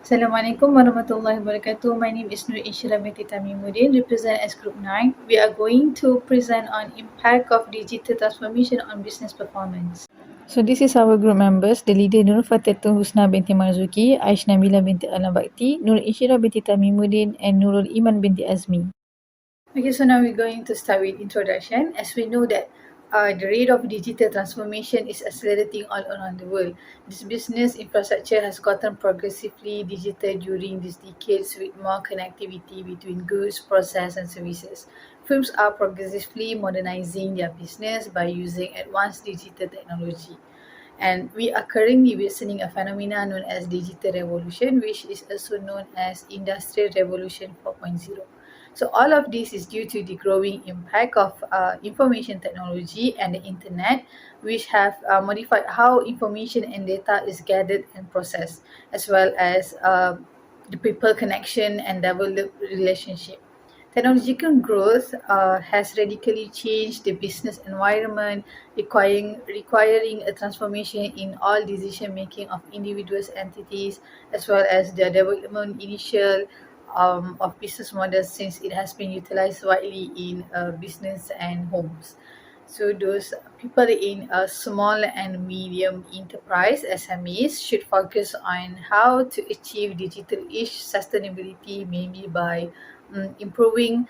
Assalamualaikum warahmatullahi wabarakatuh. My name is Nur Insyirah binti Thameemudeen, represent as Group 9. We are going to present on impact of digital transformation on business performance. So this is our group members, the leader Nur Fathiatul Husna binti Marzuki, Nabilah binti Alam Baki, Nur Insyirah binti Thameemudeen and Iman binti Azmi. Okay, so now we're going to start with introduction. As we know that the rate of digital transformation is accelerating all around the world. This business infrastructure has gotten progressively digital during these decades with more connectivity between goods, process and services. Firms are progressively modernizing their business by using advanced digital technology. And we are currently witnessing a phenomenon known as digital revolution, which is also known as Industrial Revolution 4.0. So all of this is due to the growing impact of information technology and the internet, which have modified how information and data is gathered and processed, as well as the people connection and develop relationship. Technological growth has radically changed the business environment, requiring a transformation in all decision making of individuals, entities, as well as the development initial of business models, since it has been utilized widely in business and homes. So those people in a small and medium enterprise (SMEs) should focus on how to achieve digital-ish sustainability, maybe by improving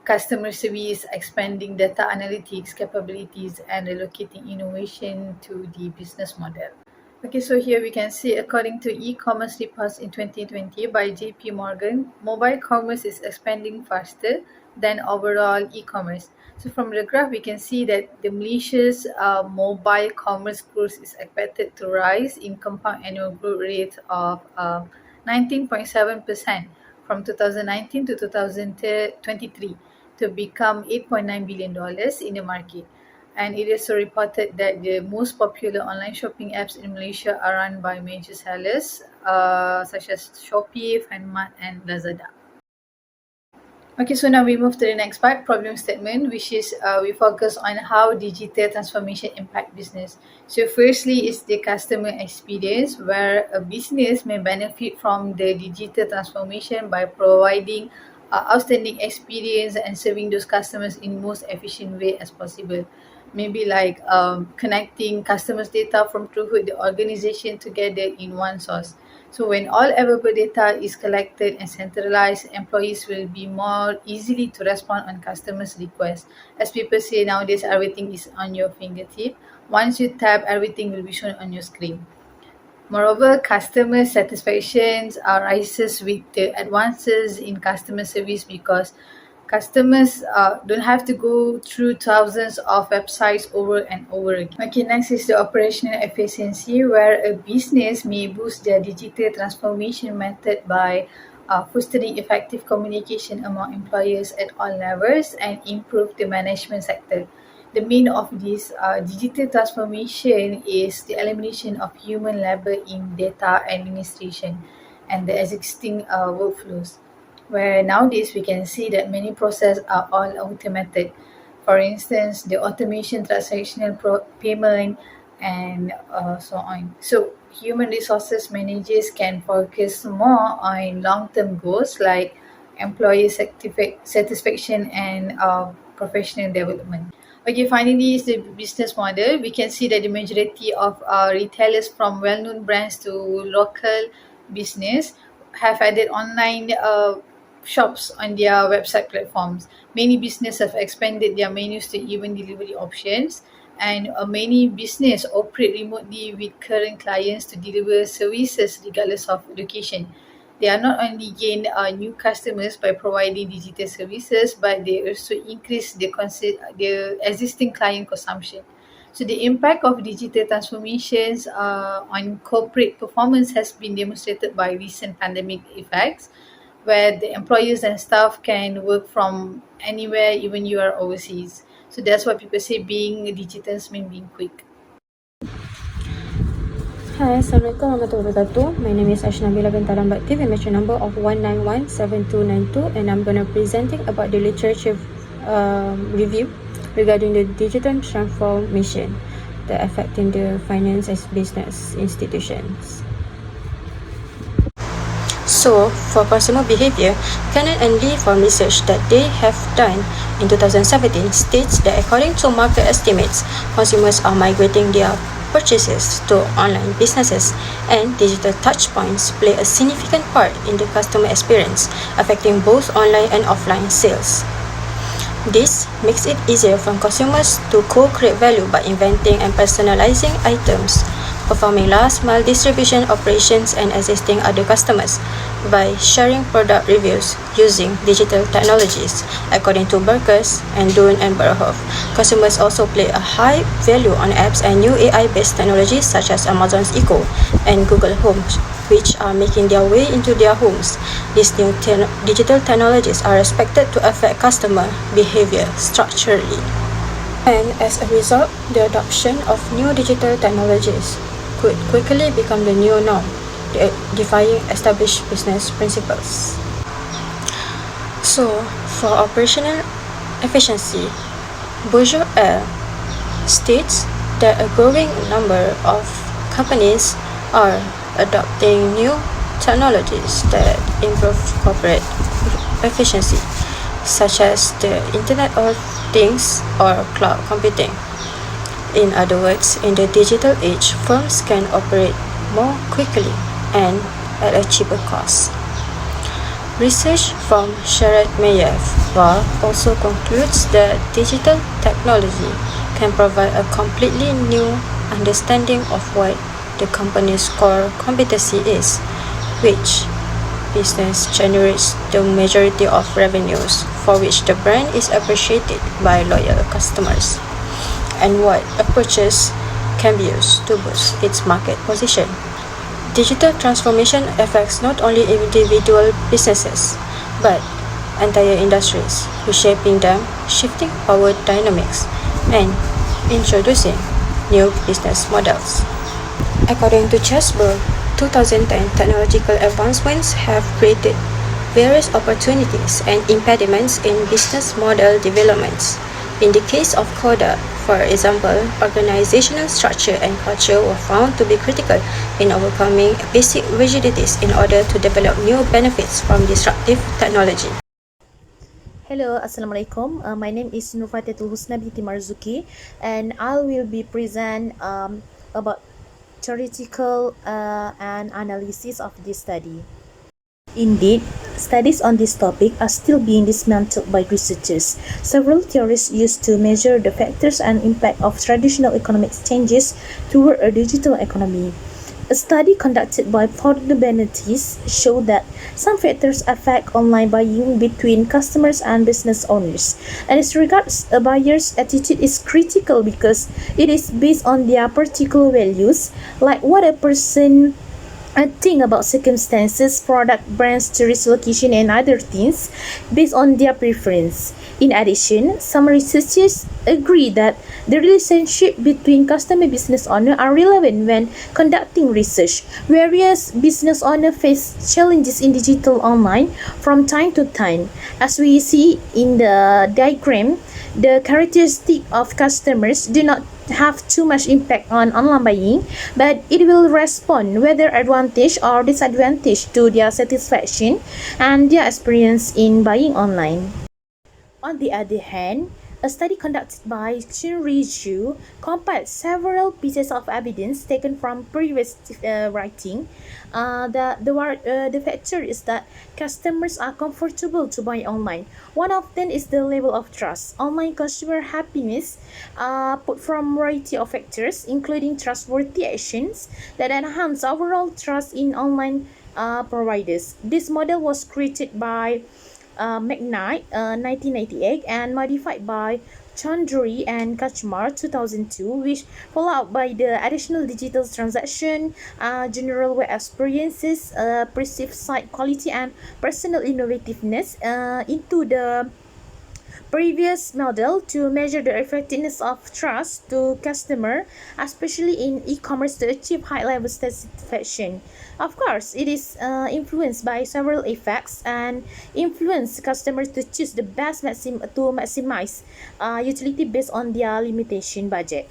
customer service, expanding data analytics capabilities, and relocating innovation to the business model. Okay, so here we can see, according to e-commerce reports in 2020 by JP Morgan, mobile commerce is expanding faster than overall e-commerce. So from the graph, we can see that the Malaysia's mobile commerce growth is expected to rise in compound annual growth rate of 19.7% from 2019 to 2023 to become $8.9 billion in the market. And it is reported that the most popular online shopping apps in Malaysia are run by major sellers such as Shopee, Funmart and Lazada. Okay, so now we move to the next part, problem statement, which is we focus on how digital transformation impact business. So firstly is the customer experience, where a business may benefit from the digital transformation by providing outstanding experience and serving those customers in most efficient way as possible. Maybe like connecting customers' data from throughout the organization together in one source. So when all available data is collected and centralized, employees will be more easily to respond on customers' requests. As people say nowadays, everything is on your fingertip. Once you tap, everything will be shown on your screen. Moreover, customer satisfaction rises with the advances in customer service, because customers don't have to go through thousands of websites over and over again. Okay, next is the operational efficiency, where a business may boost their digital transformation method by fostering effective communication among employees at all levels and improve the management sector. The main of this digital transformation is the elimination of human labor in data administration and the existing workflows, where nowadays we can see that many processes are all automated. For instance, the automation, transactional payment, and so on. So human resources managers can focus more on long-term goals like employee satisfaction and professional development. Okay, finally is the business model. We can see that the majority of retailers, from well-known brands to local business, have added online shops on their website platforms. Many businesses have expanded their menus to even delivery options, and many businesses operate remotely with current clients to deliver services regardless of location. They are not only gain new customers by providing digital services, but they also increase the existing client consumption. So the impact of digital transformations on corporate performance has been demonstrated by recent pandemic effects, where the employees and staff can work from anywhere, even you are overseas. So that's what people say, being digital means being quick. Hi, Assalamualaikum warahmatullahi wabarakatuh. My name is Nabilah binti Alam Baki, the mention number of 1917292, and I'm going to presenting about the literature review regarding the digital transformation that affecting the finance as business institutions. So, for consumer behavior, Cannon and Lee from research that they have done in 2017 states that according to market estimates, consumers are migrating their purchases to online businesses, and digital touchpoints play a significant part in the customer experience, affecting both online and offline sales. This makes it easier for consumers to co-create value by inventing and personalizing items, performing last-mile distribution operations, and assisting other customers by sharing product reviews using digital technologies. According to Berkes and Dunn and Berhoff, consumers also play a high value on apps and new AI-based technologies such as Amazon's Echo and Google Home, which are making their way into their homes. These new digital technologies are expected to affect customer behavior structurally. And as a result, the adoption of new digital technologies could quickly become the new norm, defying established business principles. So, for operational efficiency, Bourgeois states that a growing number of companies are adopting new technologies that improve corporate efficiency, such as the Internet of Things or cloud computing. In other words, in the digital age, firms can operate more quickly and at a cheaper cost. Research from Sharat-Mayev also concludes that digital technology can provide a completely new understanding of what the company's core competency is, which business generates the majority of revenues, for which the brand is appreciated by loyal customers, and what approaches can be used to boost its market position. Digital transformation affects not only individual businesses, but entire industries, reshaping them, shifting power dynamics, and introducing new business models. According to Chessberg, 2010 technological advancements have created various opportunities and impediments in business model developments. In the case of Kodak, for example, organizational structure and culture were found to be critical in overcoming basic rigidities in order to develop new benefits from disruptive technology. Hello, Assalamualaikum. My name is Nur Husna binti Marzuki, and I will be present about theoretical and analysis of this study. Indeed, studies on this topic are still being dismantled by researchers. Several theories used to measure the factors and impact of traditional economic changes toward a digital economy. A study conducted by Benedis showed that some factors affect online buying between customers and business owners. And as regards a buyer's attitude is critical because it is based on their particular values, like what a person think about circumstances, product, brands, tourist location, and other things based on their preference. In addition, some researchers agree that the relationship between customer and business owner are relevant when conducting research. Various business owners face challenges in digital online from time to time. As we see in the diagram, the characteristic of customers do not have too much impact on online buying, but it will respond whether advantage or disadvantage to their satisfaction and their experience in buying online. On the other hand, a study conducted by Chinri Zhu compiled several pieces of evidence taken from previous writing. The factor is that customers are comfortable to buy online. One of them is the level of trust. Online consumer happiness put from variety of factors, including trustworthy actions that enhance overall trust in online providers. This model was created by McKnight 1998 and modified by Chaudhary and Kachmar 2002, which followed by the additional digital transaction, general web experiences, perceived site quality, and personal innovativeness into the previous model to measure the effectiveness of trust to customer, especially in e-commerce to achieve high level satisfaction. Of course, it is influenced by several effects and influence customers to choose the best to maximize utility based on their limitation budget.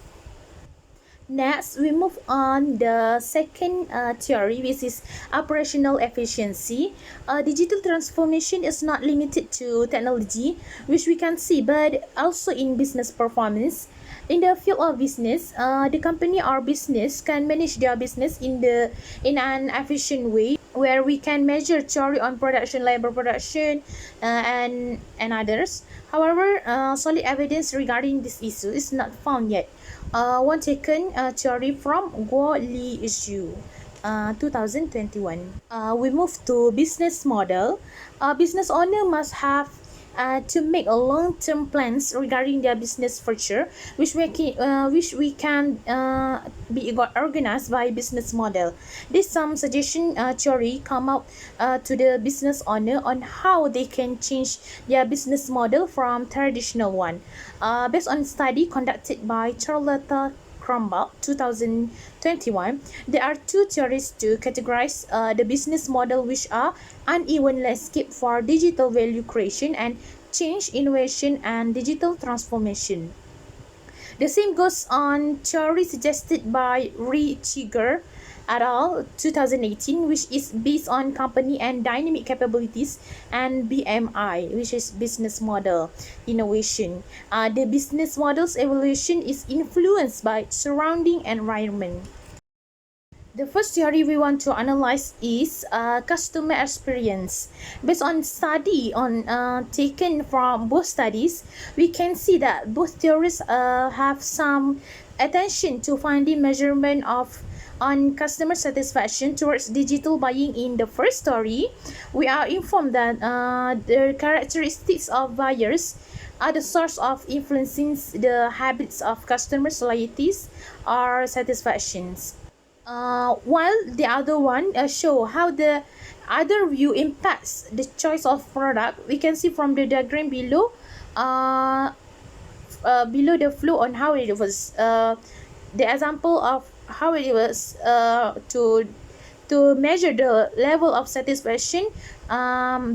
Next, we move on the second theory, which is operational efficiency. Digital transformation is not limited to technology, which we can see, but also in business performance. In the field of business, the company or business can manage their business in an efficient way, where we can measure theory on production, labor production, and others. However, solid evidence regarding this issue is not found yet. One taken theory from Guo Li Zhu, 2021. We move to business model. Business owner must have to make a long-term plans regarding their business future, which we can be organized by business model. This some suggestion theory come out to the business owner on how they can change their business model from traditional one. Based on study conducted by Charlotte Cromwell 2021, there are two theories to categorize the business model, which are uneven landscape for digital value creation and change, innovation, and digital transformation. The same goes on theory suggested by Richiger et al. 2018, which is based on company and dynamic capabilities, and BMI, which is business model innovation. The business model's evolution is influenced by surrounding environment. The first theory we want to analyze is customer experience. Based on study taken from both studies, we can see that both theories have some attention to finding measurement on customer satisfaction towards digital buying. In the first story, we are informed that the characteristics of buyers are the source of influencing the habits of customers' loyalties or satisfactions. While the other one show how the other view impacts the choice of product. We can see from the diagram below below the flow on how it was the example of how it was to measure the level of satisfaction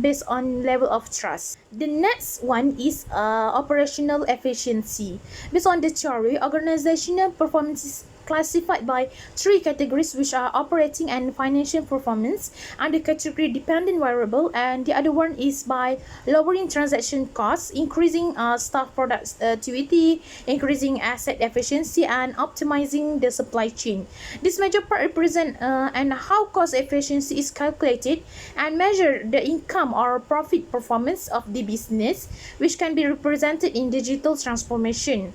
based on level of trust. The next one is operational efficiency. Based on the theory, organizational performance is classified by three categories, which are operating and financial performance, and the category dependent variable, and the other one is by lowering transaction costs, increasing staff productivity, increasing asset efficiency, and optimizing the supply chain. This major part represent and how cost efficiency is calculated and measure the income or profit performance of the business, which can be represented in digital transformation.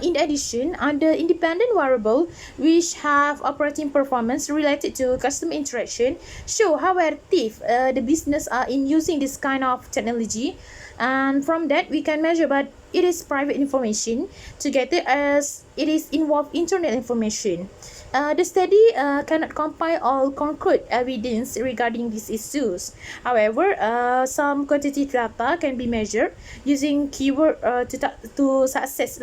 In addition, under independent variable, which have operating performance related to customer interaction, show how active the business are in using this kind of technology, and from that we can measure, but it is private information together as it is involved internal information. The study cannot compile all concrete evidence regarding these issues. However, some quantitative data can be measured using keyword to success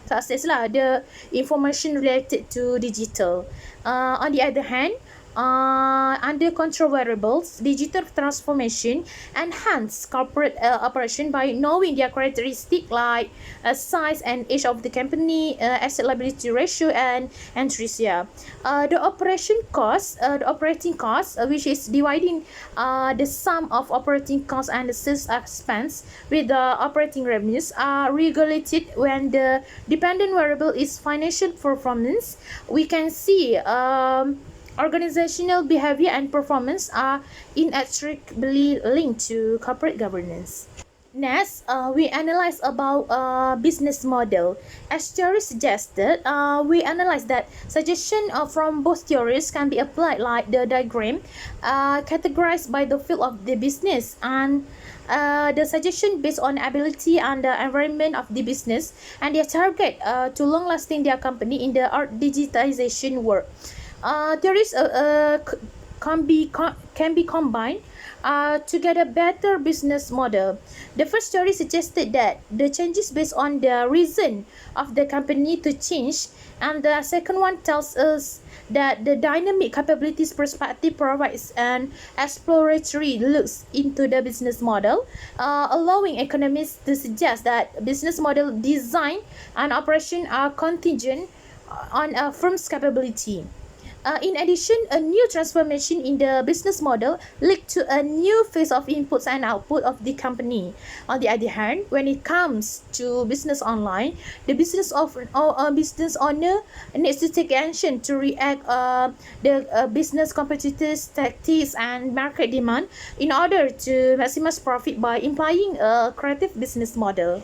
the information related to digital. On the other hand, under control variables, digital transformation enhance corporate operation by knowing their characteristic like size and age of the company, asset liability ratio, and ratio. The operating cost, which is dividing the sum of operating costs and the sales expense with the operating revenues, are regulated when the dependent variable is financial performance. We can see organizational behavior and performance are inextricably linked to corporate governance. Next, we analyze about business model. As theory suggested, we analyze that suggestion from both theories can be applied like the diagram, categorized by the field of the business, and the suggestion based on ability and the environment of the business and their target to long-lasting their company in the digitization world. Theories can be combined to get a better business model. The first theory suggested that the changes based on the reason of the company to change, and the second one tells us that the dynamic capabilities perspective provides an exploratory looks into the business model, allowing economists to suggest that business model design and operation are contingent on a firm's capability. In addition, a new transformation in the business model led to a new phase of inputs and output of the company. On the other hand, when it comes to business online, the business owner needs to take action to react the business competitors' tactics and market demand in order to maximize profit by implying a creative business model.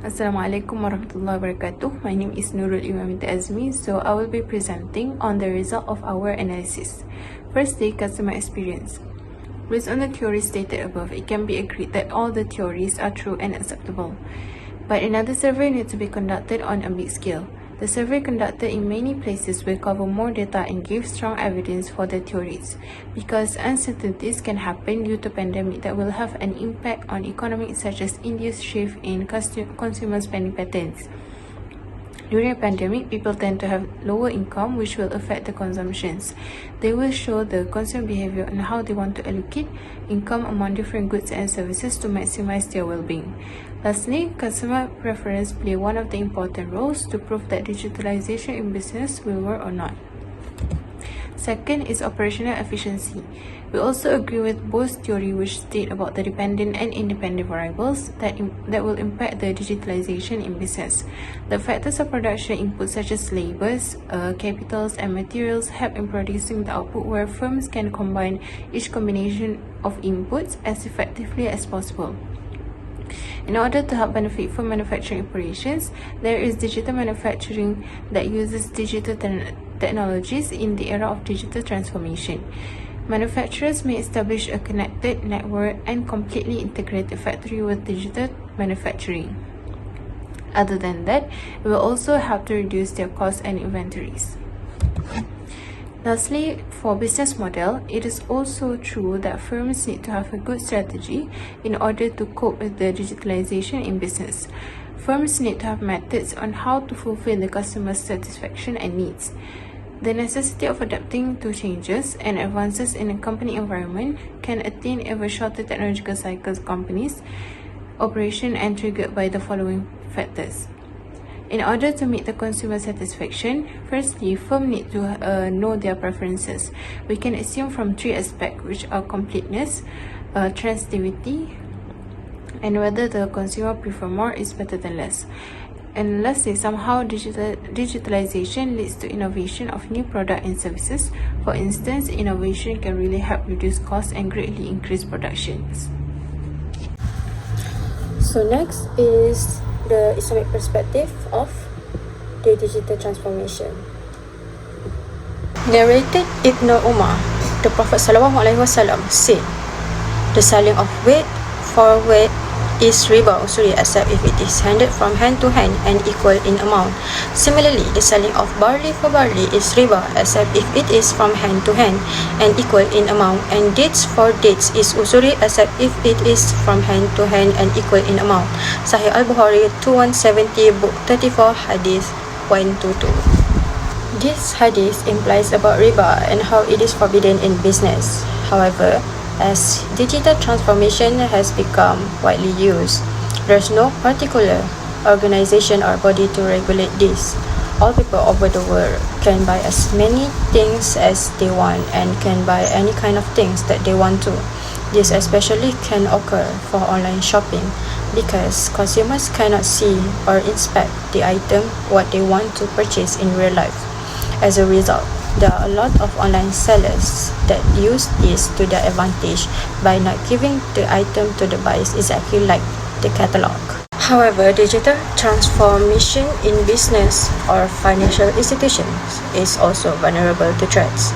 Assalamualaikum warahmatullahi wabarakatuh. My name is Nur Insyirah binti Azmi. So I will be presenting on the result of our analysis. Firstly, customer experience. Based on the theories stated above, it can be agreed that all the theories are true and acceptable. But another survey needs to be conducted on a big scale. The survey conducted in many places will cover more data and give strong evidence for the theories, because uncertainties can happen due to pandemic that will have an impact on economics such as India's shift in consumer spending patterns. During a pandemic, people tend to have lower income, which will affect the consumptions. They will show the consumer behavior and how they want to allocate income among different goods and services to maximize their well-being. Lastly, customer preference play one of the important roles to prove that digitalization in business will work or not. Second is operational efficiency. We also agree with both theory which state about the dependent and independent variables that will impact the digitalization in business. The factors of production inputs such as labors, capitals and materials help in producing the output, where firms can combine each combination of inputs as effectively as possible. In order to help benefit from manufacturing operations, there is digital manufacturing that uses digital technologies in the era of digital transformation. Manufacturers may establish a connected network and completely integrated factory with digital manufacturing. Other than that, it will also help to reduce their costs and inventories. Lastly, for business model, it is also true that firms need to have a good strategy in order to cope with the digitalization in business. Firms need to have methods on how to fulfill the customer's satisfaction and needs. The necessity of adapting to changes and advances in a company environment can attain ever shorter technological cycles companies' operation and triggered by the following factors. In order to meet the consumer satisfaction, firstly, firms need to know their preferences. We can assume from three aspects, which are completeness, transitivity, and whether the consumer prefer more is better than less. And lastly, somehow digitalization leads to innovation of new products and services. For instance, innovation can really help reduce costs and greatly increase productions. So next is the Islamic perspective of the digital transformation. Narrated Ibn Umar, the Prophet ﷺ said, the selling of wheat for wheat is riba usuri except if it is handed from hand to hand and equal in amount. Similarly, the selling of barley for barley is riba except if it is from hand to hand and equal in amount, and dates for dates is usuri except if it is from hand to hand and equal in amount. Sahih Al-Bukhari 2170, book 34, hadith 122. This hadith implies about riba and how it is forbidden in business. However, as digital transformation has become widely used, there's no particular organization or body to regulate this. All people over the world can buy as many things as they want and can buy any kind of things that they want to. This especially can occur for online shopping because consumers cannot see or inspect the item what they want to purchase in real life. As a result, there are a lot of online sellers that use this to their advantage by not giving the item to the buyers exactly like the catalog. However, digital transformation in business or financial institutions is also vulnerable to threats.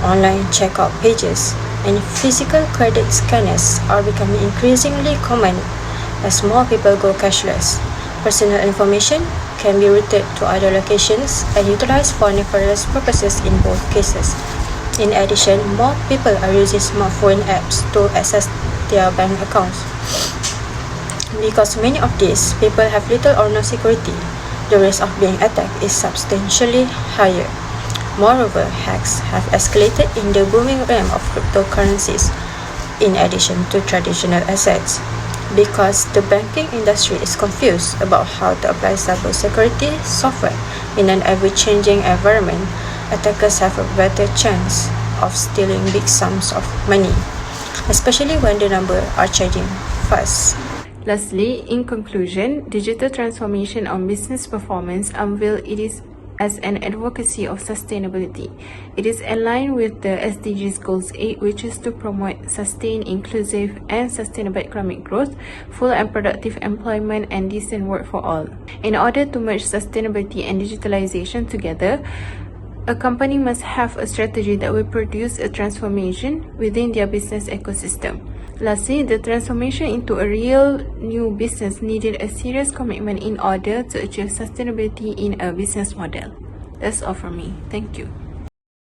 Online checkout pages and physical credit scanners are becoming increasingly common as more people go cashless. Personal information can be routed to other locations and utilized for nefarious purposes in both cases. In addition, more people are using smartphone apps to access their bank accounts. Because many of these people have little or no security, the risk of being attacked is substantially higher. Moreover, hacks have escalated in the booming realm of cryptocurrencies, in addition to traditional assets. because the banking industry is confused about how to apply cybersecurity software in an ever-changing environment. Attackers have a better chance of stealing big sums of money, especially when the numbers are changing fast. Lastly, in conclusion, digital transformation on business performance unveiled it is as an advocacy of sustainability. It is aligned with the SDGs Goals 8, which is to promote sustained, inclusive, and sustainable economic growth, full and productive employment, and decent work for all. In order to merge sustainability and digitalization together, a company must have a strategy that will produce a transformation within their business ecosystem. Lastly, the transformation into a real new business needed a serious commitment in order to achieve sustainability in a business model. That's all from me. Thank you.